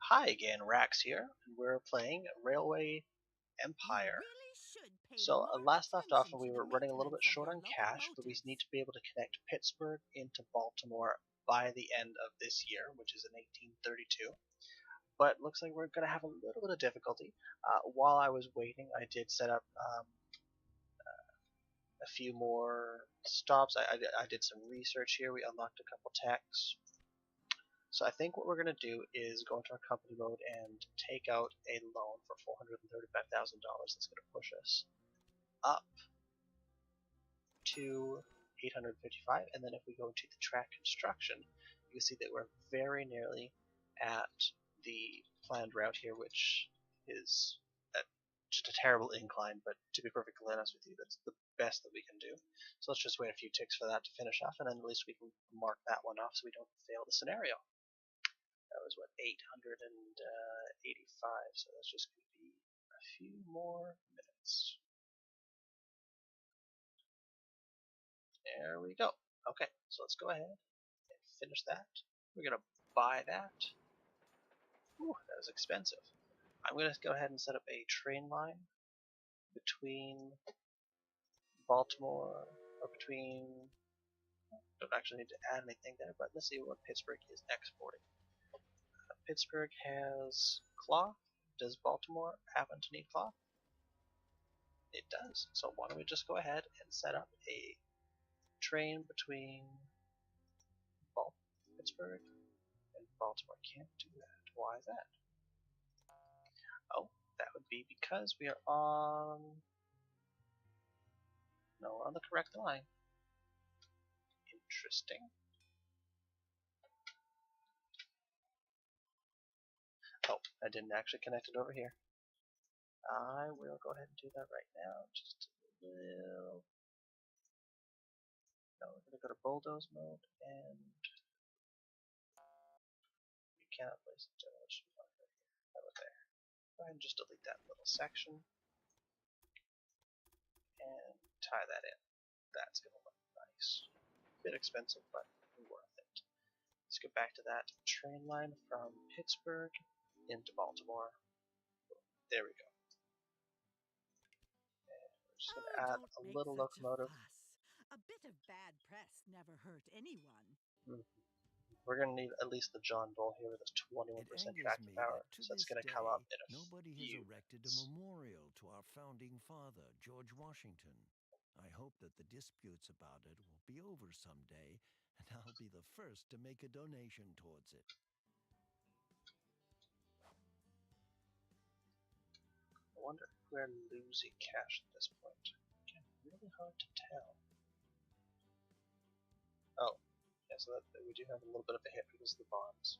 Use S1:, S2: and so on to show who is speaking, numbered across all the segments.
S1: Hi again, Raxx here, and we're playing Railway Empire. So last left off, we were running a little bit short on cash, but we need to be able to connect Pittsburgh into Baltimore by the end of this year, which is in 1832. But looks like we're going to have a little bit of difficulty. While I was waiting, I did set up a few more stops. I did some research here. We unlocked a couple techs. So I think what we're going to do is go into our company mode and take out a loan for $435,000. That's going to push us up to 855, and then if we go to the track construction, you can see that we're very nearly at the planned route here, which is just a terrible incline, but to be perfectly honest with you, that's the best that we can do. So let's just wait a few ticks for that to finish off, and then at least we can mark that one off so we don't fail the scenario. That was what, 885, so that's just going to be a few more minutes. There we go. Okay, so let's go ahead and finish that. We're going to buy that. Ooh, that was expensive. I'm going to go ahead and set up a train line between Baltimore, or between, don't actually need to add anything there, but let's see what Pittsburgh is exporting. Pittsburgh has cloth. Does Baltimore happen to need cloth? It does. So why don't we just go ahead and set up a train between Pittsburgh and Baltimore. Can't do that. Why is that? Oh, that would be because we are on... No, we're on the correct line. Interesting. Oh, I didn't actually connect it over here. I will go ahead and do that right now. Just a little... No, we're going to go to bulldoze mode, and we cannot place a demolition marker here. That was there. Go ahead and just delete that little section and tie that in. That's going to look nice. A bit expensive, but worth it. Let's get back to that train line from Pittsburgh into Baltimore. There we go. And we're just going to add a little locomotive.
S2: A bit of bad press never hurt anyone.
S1: We're going to need at least the John Bull here with its 21% tracking power, so it's going to come up in a
S3: nobody has erected a memorial to our founding father, George Washington. I hope that the disputes about it will be over someday, and I'll be the first to make a donation towards it.
S1: I wonder if we're losing cash at this point. Again, really hard to tell. Oh, yeah, so that we do have a little bit of a hit because of the bonds.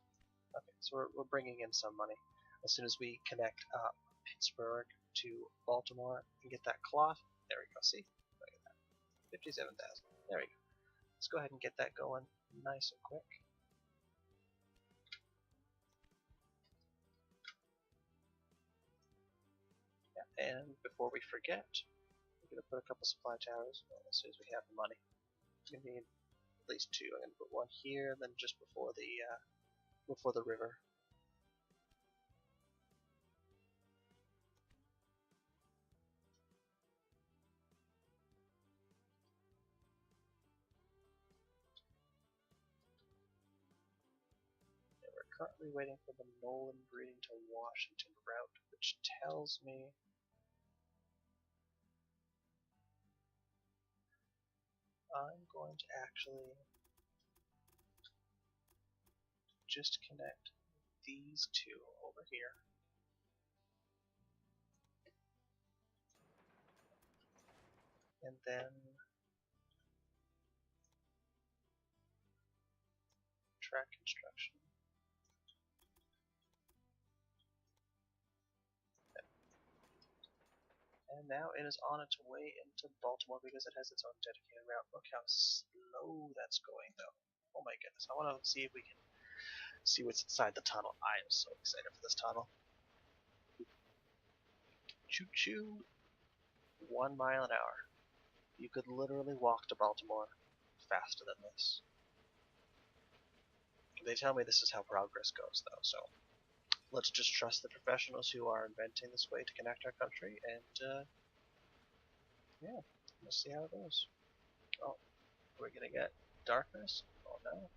S1: Okay, so we're bringing in some money. As soon as we connect Pittsburgh to Baltimore and get that cloth, there we go, see? Look at that. 57,000. There we go. Let's go ahead and get that going nice and quick. Yeah, and before we forget, we're going to put a couple supply towers as soon as we have the money. We're going to need at least two. I'm going to put one here, and then just before the river. Currently waiting for the Nolan Breeding to Washington route, which tells me I'm going to actually just connect these two over here. And then track construction. And now it is on its way into Baltimore because it has its own dedicated route. Look how slow that's going, though. Oh my goodness. I want to see if we can see what's inside the tunnel. I am so excited for this tunnel. Choo-choo. 1 mile an hour. You could literally walk to Baltimore faster than this. They tell me this is how progress goes, though, so let's just trust the professionals who are inventing this way to connect our country, and yeah, let's see how it goes. Oh, we're gonna get darkness? Oh no.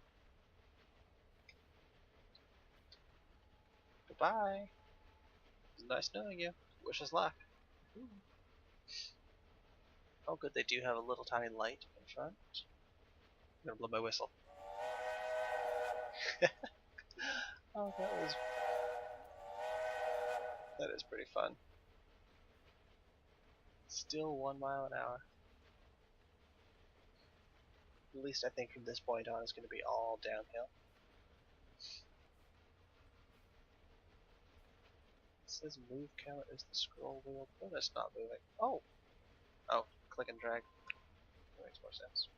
S1: Goodbye. Nice knowing you. Wish us luck. Ooh. Oh good, they do have a little tiny light in front. I'm gonna blow my whistle. Oh, that is pretty fun. Still 1 mile an hour. At least I think from this point on it's going to be all downhill. It says move count is the scroll wheel, but it's not moving. Oh! Oh, click and drag. That makes more sense.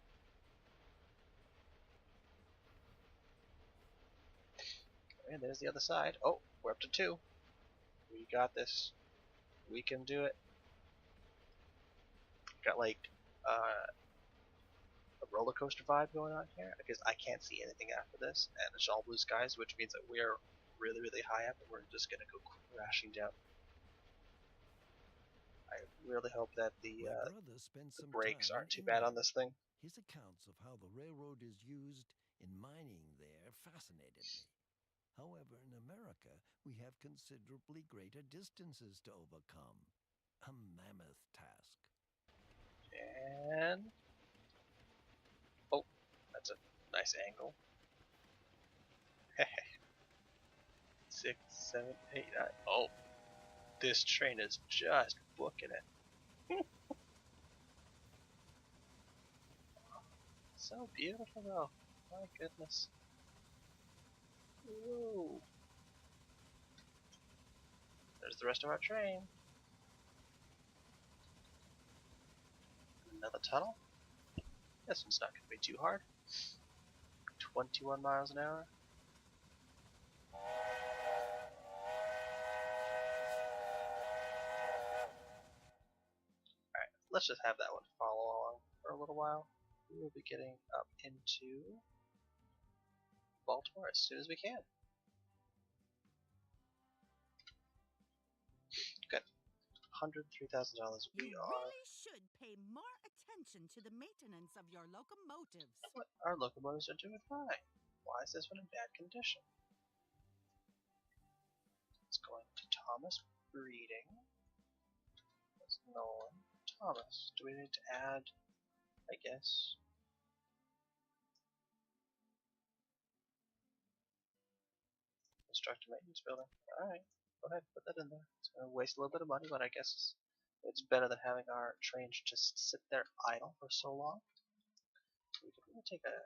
S1: And there's the other side. Oh, we're up to 2. We got this. We can do it. Got like a roller coaster vibe going on here because I can't see anything after this, and it's all blue skies, which means that we're really, really high up, and we're just gonna go crashing down. I really hope that the
S3: brother spent some
S1: brakes
S3: time
S1: aren't too
S3: in
S1: bad on
S3: England.
S1: this thing.
S3: His accounts of how the railroad is used in mining there fascinated me. However, in America, we have considerably greater distances to overcome. A mammoth task.
S1: And oh, that's a nice angle. 6, 7, 8, 9. Oh, this train is just booking it. So beautiful though. My goodness. Whoa. There's the rest of our train. Another tunnel. This one's not going to be too hard. 21 miles an hour. Alright, let's just have that one follow along for a little while. We will be getting up into Baltimore as soon as we can. Good. $103,000 we
S2: You
S1: are.
S2: really should pay more attention to the maintenance of your locomotives.
S1: But our locomotives are doing fine. Why is this one in bad condition? It's going to Thomas Breeding. That's Nolan. Thomas. Do we need to add? I guess. Construct a maintenance building. Alright. Go ahead, put that in there. It's going to waste a little bit of money, but I guess it's better than having our trains just sit there idle for so long. We could really take a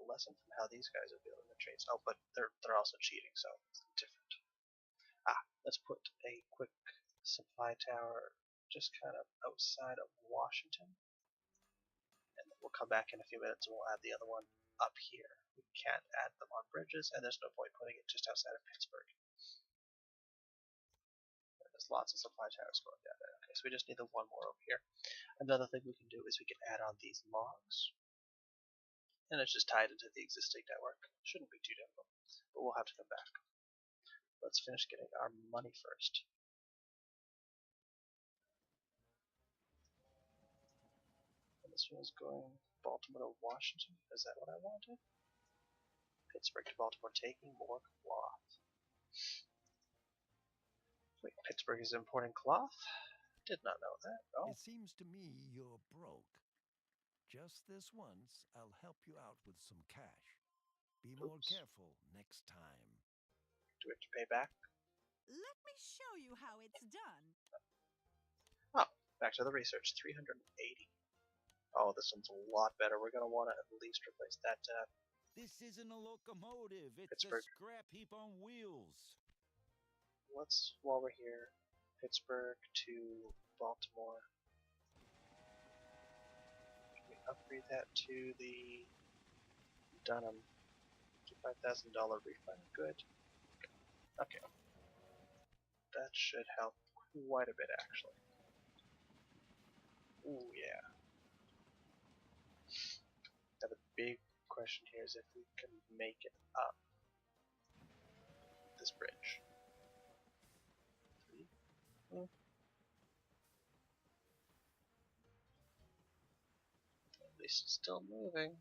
S1: lesson from how these guys are building the trains. Oh, but they're also cheating, so it's different. Let's put a quick supply tower just kind of outside of Washington, and then we'll come back in a few minutes and we'll add the other one up here. We can't add them on bridges, and there's no point putting it just outside of Pittsburgh. There's lots of supply towers going down there. Okay, so we just need the one more over here. Another thing we can do is we can add on these logs, and it's just tied into the existing network. Shouldn't be too difficult, but we'll have to come back. Let's finish getting our money first. And this one is going Baltimore to Washington. Is that what I wanted? Pittsburgh to Baltimore, taking more cloth. Wait, Pittsburgh is importing cloth? Did not know that. Oh.
S3: It seems to me you're broke. Just this once, I'll help you out with some cash. Be more careful next time.
S1: Do we have to pay back?
S2: Let me show you how it's done.
S1: Oh, back to the research. 380. Oh, this one's a lot better. We're going to want to at least replace that.
S4: This isn't a locomotive. It's
S1: Pittsburgh.
S4: a scrap heap on wheels.
S1: Let's, while we're here, Pittsburgh to Baltimore. Can we upgrade that to the Dunham? $5,000 refund. Good. Okay. That should help quite a bit, actually. Ooh, yeah. Now the big question here is if we can make it up this bridge. At least it's still moving.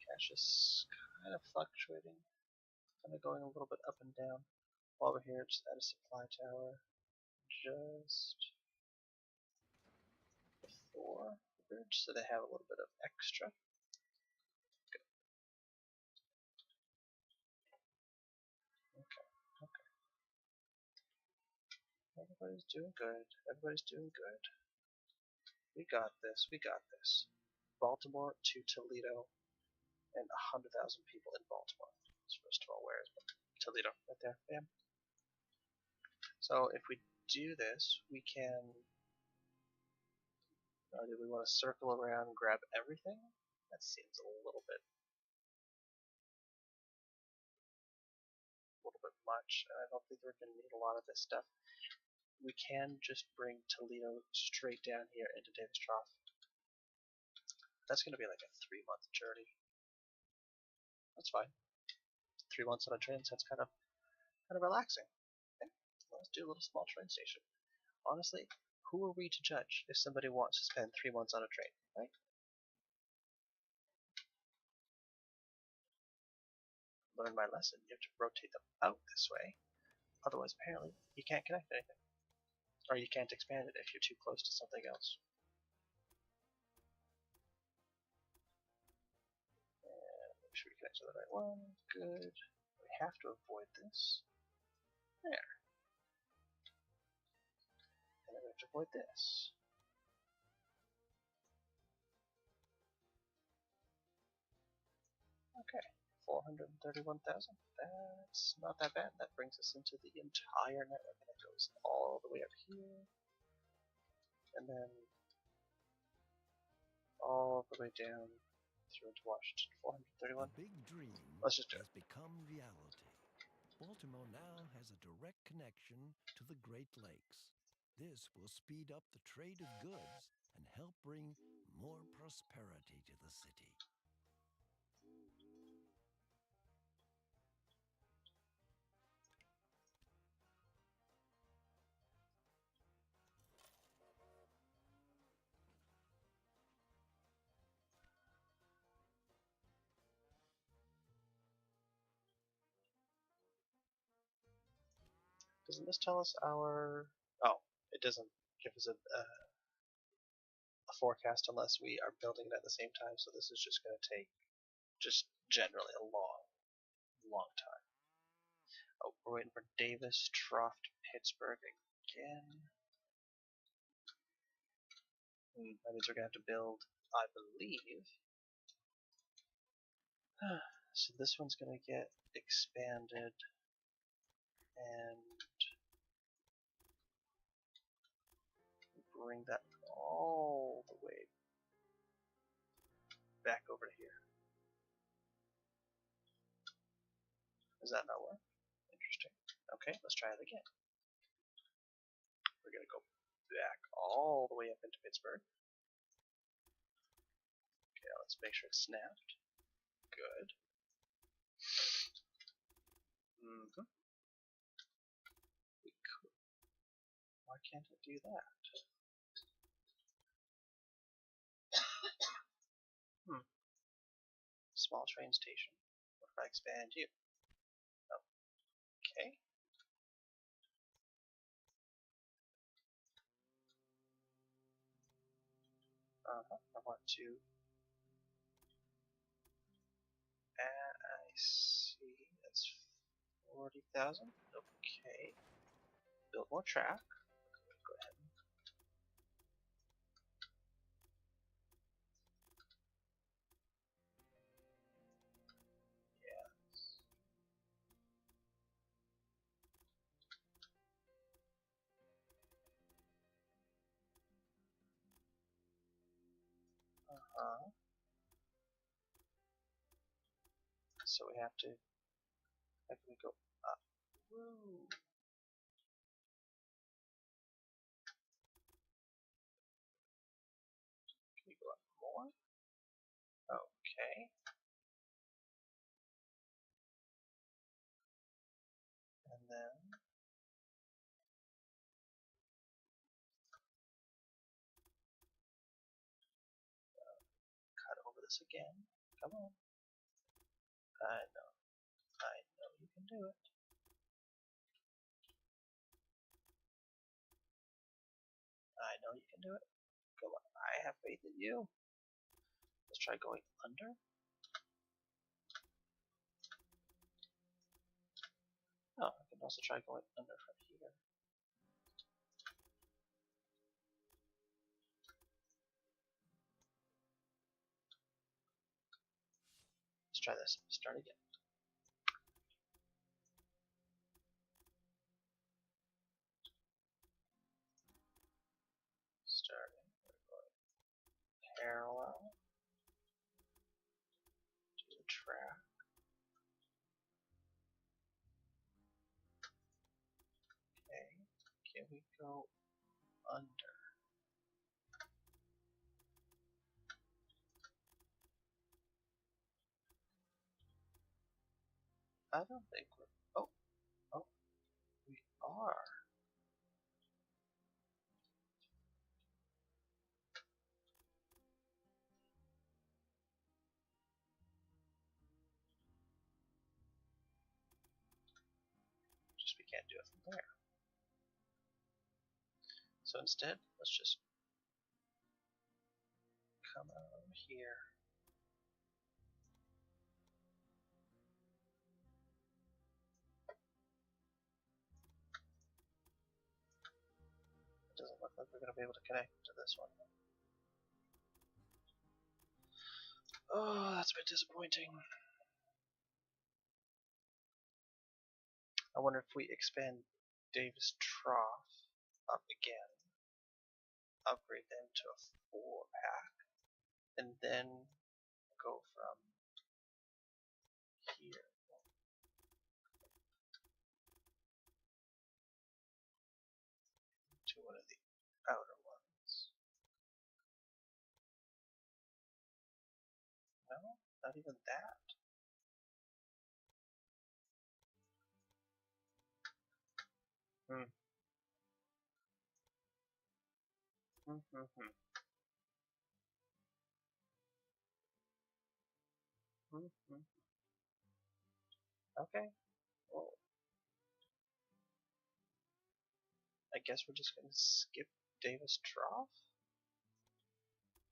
S1: Cash is kind of fluctuating, kind of going a little bit up and down. While we're here, just add a supply tower just before the bridge, so they have a little bit of extra. Okay, okay. Everybody's doing good. Everybody's doing good. We got this. We got this. Baltimore to Toledo, and 100,000 people in Baltimore. So first of all, where is Toledo? Right there. Bam. So if we do this, we can. Do we want to circle around and grab everything? That seems a little bit much, and I don't think we're going to need a lot of this stuff. We can just bring Toledo straight down here into Davis Trough. That's going to be like a 3-month journey. That's fine. 3 months on a train sounds kind of relaxing. Okay, let's do a little small train station. Honestly, who are we to judge if somebody wants to spend 3 months on a train, right? Learn my lesson. You have to rotate them out this way. Otherwise, apparently, you can't connect anything. Or you can't expand it if you're too close to something else. And make sure we connect to the right one. Good. We have to avoid this. There. And then we have to avoid this. Okay. 431,000. That's not that bad. That brings us into the entire network, and it goes all the way up here, and then all the way down through into Washington. 431.
S3: The big dream
S1: Let's just do it.
S3: has become reality. Baltimore now has a direct connection to the Great Lakes. This will speed up the trade of goods and help bring more prosperity to the city.
S1: Doesn't this tell us our... Oh, it doesn't give us a forecast unless we are building it at the same time, so this is just going to take just generally a long time. Oh, we're waiting for Davis, Trough, Pittsburgh again. That means we're going to have to build, I believe. So this one's going to get expanded, and bring that all the way back over to here. Does that not work? Interesting. Okay, let's try it again. We're going to go back all the way up into Pittsburgh. Okay, now let's make sure it's snapped. Good. We could. Why can't it do that? Small train station. What if I expand you? Okay. I want to. I see. That's 40,000. Okay. Build more track. Go ahead. Yeah. So we have to. How can we go up? Woo! Can we go up more? Okay. And this again. Come on. I know you can do it. I know you can do it. Come on, I have faith in you. Let's try going under. Oh, I can also try going under from here. Let's try this. Start again. Starting. We're going parallel to the track. Okay. Can we go under? I don't think we're. Oh, we are. Just we can't do it from there. So instead, let's just come over here. It doesn't look like we're going to be able to connect to this one. Oh, that's a bit disappointing. I wonder if we expand Davis Trough up again, upgrade them to a 4-pack, and then go from here to one of the outer ones. No, not even that. Hmm. Okay. Well, I guess we're just gonna skip Davis Trough.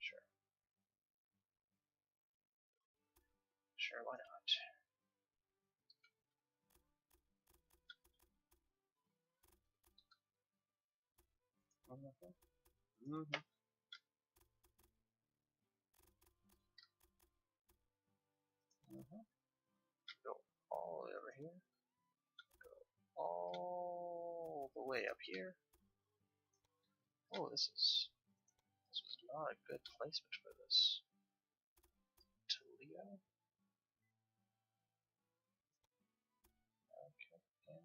S1: Sure. Sure, why not? Go all the way over here. Go all the way up here. Oh, this was not a good placement for this. Toledo. Okay, and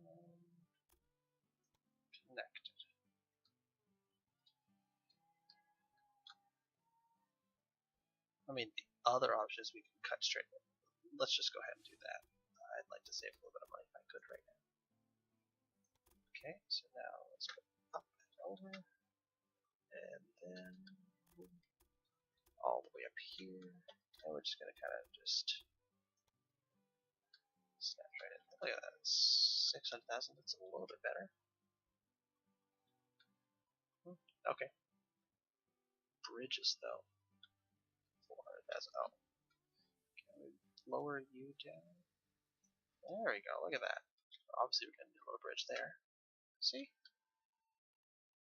S1: connected. I mean, the other option is we can cut straight. Let's just go ahead and do that. I'd like to save a little bit of money if I could right now. Okay, so now let's go up and over, and then all the way up here, and we're just gonna kind of just snap right in. Look at that, 600,000. That's a little bit better. Okay. Bridges though, 400,000. Oh, can we lower you down? There we go. Look at that. Obviously, we're gonna do a little bridge there. See?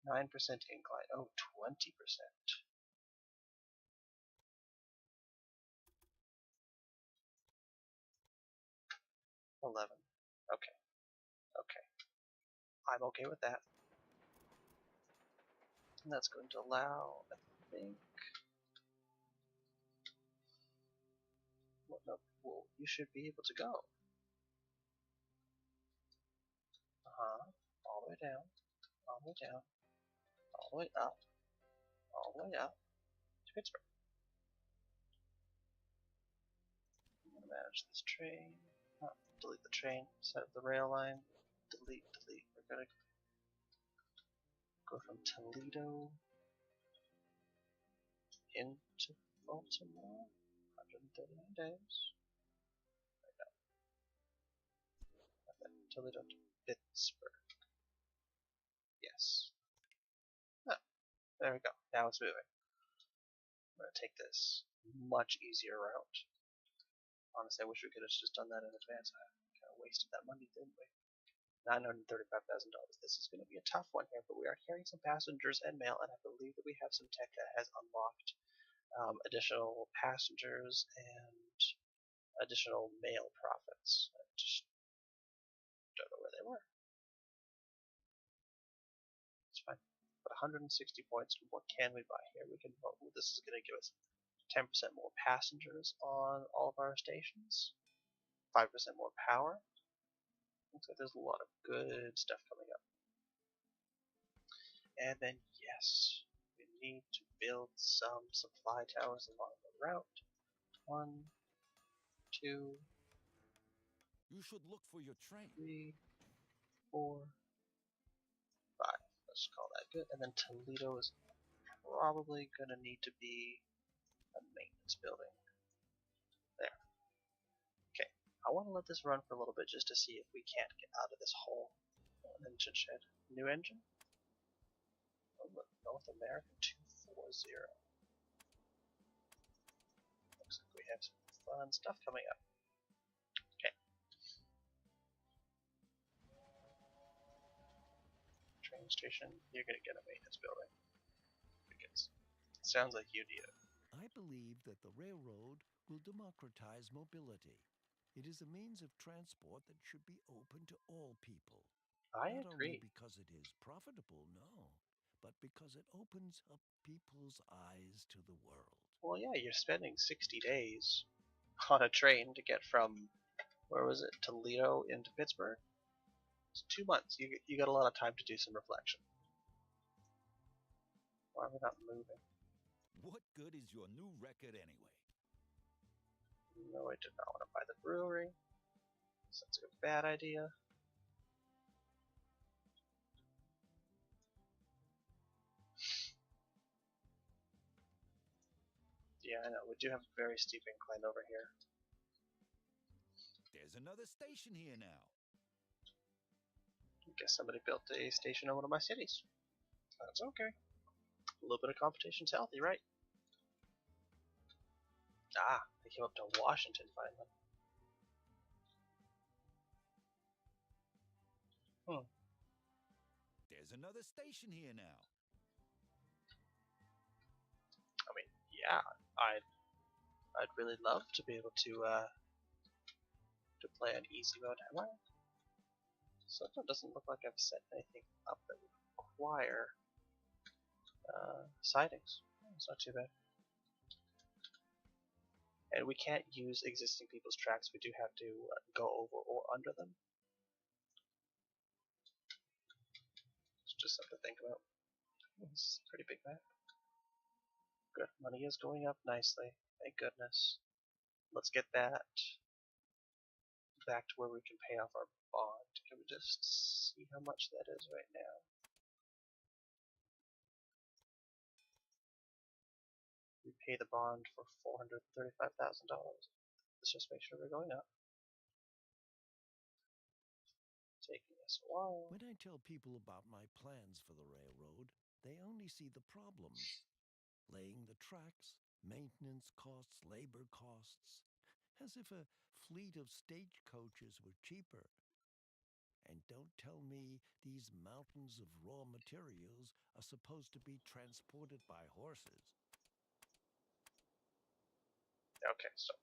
S1: 9% incline. Oh, 20%. 11. Okay. Okay. I'm okay with that. And that's going to allow, I think. Well, you should be able to go. All the way down. All the way down. All the way up. All the way up to Pittsburgh. I'm going to manage this train. Delete the train. Set up the rail line. Delete, delete. We're going to go from Toledo into Baltimore. 139 days. And then Toledo to Pittsburgh. Yes. Oh, there we go. Now it's moving. I'm going to take this much easier route. Honestly, I wish we could have just done that in advance. I kind of wasted that money, didn't we? $935,000. This is going to be a tough one here, but we are carrying some passengers and mail, and I believe that we have some tech that has unlocked additional passengers and additional mail profits. I just don't know where they were. It's fine. But 160 points, what can we buy here? We can vote. This is going to give us 10% more passengers on all of our stations, 5% more power. Looks like there's a lot of good stuff coming up. And then, yes, we need to build some supply towers along the route. 1, 2,
S4: You should look for your train.
S1: 3, 4, 5. Let's call that good. And then Toledo is probably going to need to be a maintenance building. There. Okay. I want to let this run for a little bit just to see if we can't get out of this hole. Engine shed. New engine? Oh, North American 240. Looks like we have some fun stuff coming up. Okay. Train station, you're going to get a maintenance building. Because it sounds like you need it.
S3: I believe that the railroad will democratize mobility. It is a means of transport that should be open to all people.
S1: I
S3: Not
S1: agree.
S3: only because it is profitable, no, but because it opens up people's eyes to the world.
S1: Well, yeah, you're spending 60 days on a train to get from, where was it, Toledo into Pittsburgh? It's 2 months. You got a lot of time to do some reflection. Why are we not moving?
S4: What good is your new record anyway?
S1: No, I did not want to buy the brewery. Sounds like a bad idea. Yeah, I know. We do have a very steep incline over here.
S4: There's another station here now.
S1: I guess somebody built a station in one of my cities. That's okay. A little bit of competition's healthy, right? Ah, they came up to Washington finally.
S4: There's another station here now.
S1: I mean, yeah, I'd really love to be able to play on easy mode. Am I? So it doesn't look like I've set anything up that would require sightings. It's not too bad. And we can't use existing people's tracks. We do have to go over or under them. It's just something to think about. This is a pretty big map. Good. Money is going up nicely. Thank goodness. Let's get that back to where we can pay off our bond. Can we just see how much that is right now? We pay the bond for $435,000. Let's just make sure we're going up. Taking us a while.
S3: When I tell people about my plans for the railroad, they only see the problems. Laying the tracks, maintenance costs, labor costs, as if a fleet of stagecoaches were cheaper. And don't tell me these mountains of raw materials are supposed to be transported by horses.
S1: Okay, so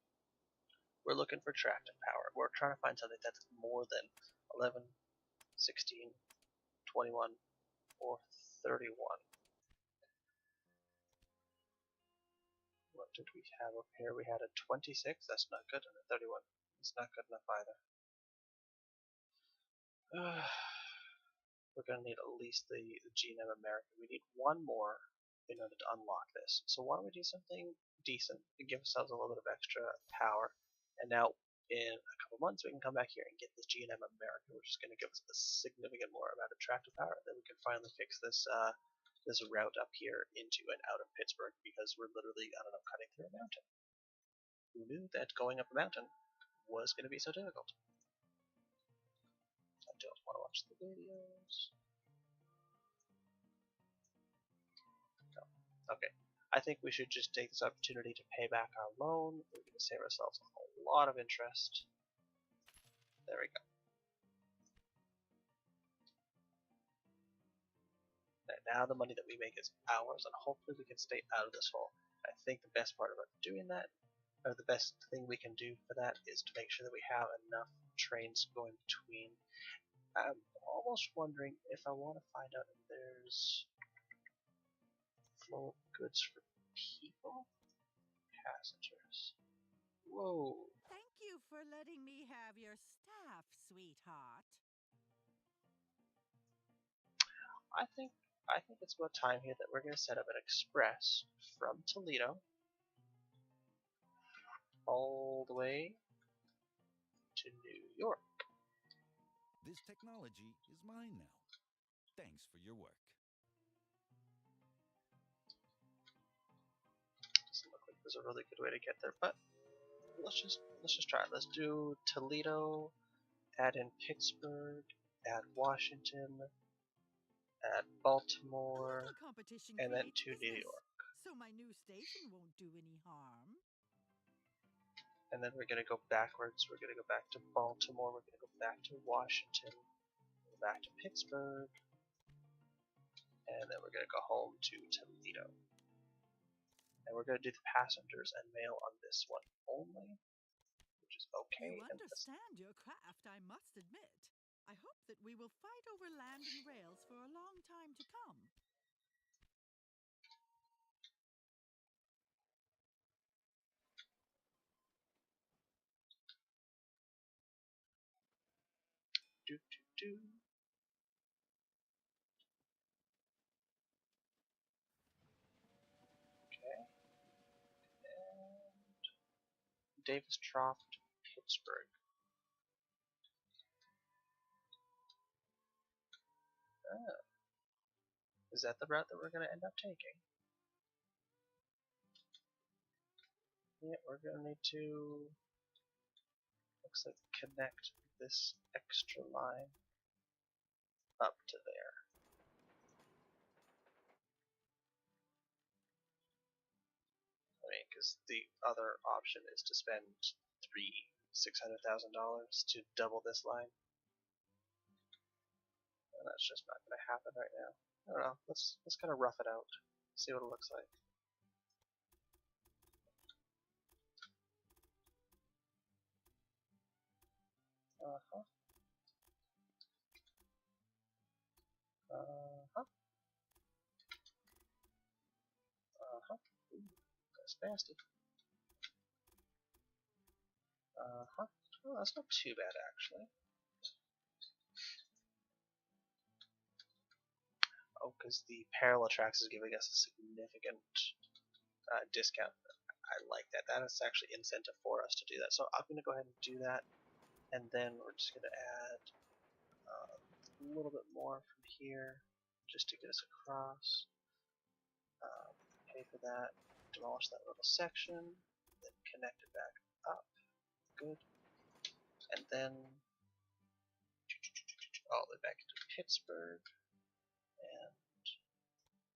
S1: we're looking for tractive power. We're trying to find something that's more than 11, 16, 21, or 31. What did we have up here? We had a 26. That's not good, and a 31. It's not good enough either. We're going to need at least the GM American. We need one more in order to unlock this. So why don't we do something decent to give ourselves a little bit of extra power. And now in a couple months we can come back here and get this GM American, which is going to give us a significant more amount of tractive power. Then we can finally fix this this route up here into and out of Pittsburgh, because we're literally, I don't know, cutting through a mountain. Who knew that going up a mountain was going to be so difficult? I don't want to watch the videos. No. Okay. I think we should just take this opportunity to pay back our loan. We're going to save ourselves a lot of interest. There we go. Now the money that we make is ours, and hopefully we can stay out of this hole. I think the best part about doing that, or the best thing we can do for that, is to make sure that we have enough trains going between. I'm almost wondering if I want to find out if there's flow of goods for people, passengers. Whoa.
S2: Thank you for letting me have your staff, sweetheart.
S1: I think it's about time here that we're going to set up an express from Toledo all the way to New York.
S4: This technology is mine now. Thanks for your work.
S1: Doesn't look like there's a really good way to get there, but let's just try it. Let's do Toledo, add in Pittsburgh, add Washington, add Baltimore,
S2: Global competition
S1: and then
S2: creates
S1: to New
S2: business,
S1: York.
S2: so my new station won't do any harm.
S1: And then we're going to go backwards. We're going to go back to Baltimore. We're going to go back to Washington. Go back to Pittsburgh. And then we're going to go home to Toledo. And we're going to do the passengers and mail on this one only, which is okay.
S2: You understand your craft, I must admit. I hope that we will fight over land and rails for a long time to come.
S1: Do. Okay. And Davis Trough to Pittsburgh. Oh. Is that the route that we're going to end up taking? Yeah, we're going to need to, looks like, connect this extra line up to there. I mean, because the other option is to spend $600,000 to double this line. And that's just not going to happen right now. I don't know. Let's kind of rough it out. See what it looks like. Uh-huh. Uh-huh. Uh-huh. Ooh, that's nasty. Uh-huh. Oh, that's not too bad, actually. Oh, because the parallel tracks is giving us a significant discount. I like that. That is actually incentive for us to do that. So I'm going to go ahead and do that. And then we're just going to add a little bit more from here just to get us across. Pay for that. Demolish that little section. Then connect it back up. Good. And then all the way back to Pittsburgh. And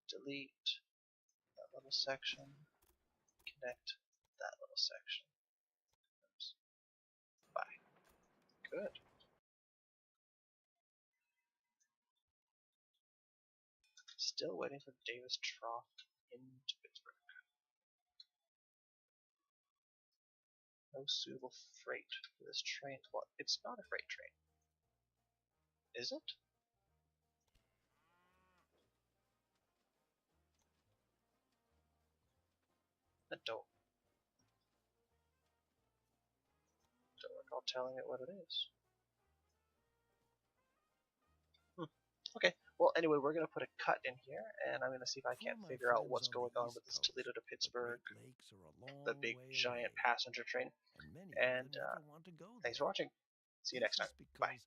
S1: delete that little section. Connect that little section. Oops. Bye. Good. Still waiting for Davis Trough into Pittsburgh. No suitable freight for this train. Well, it's not a freight train. Is it? I don't recall telling it what it is. Okay, well, anyway, we're going to put a cut in here, and I'm going to see if I can't figure out what's going on with this Toledo to Pittsburgh, the big giant passenger train. And thanks for watching. See you next time. Bye.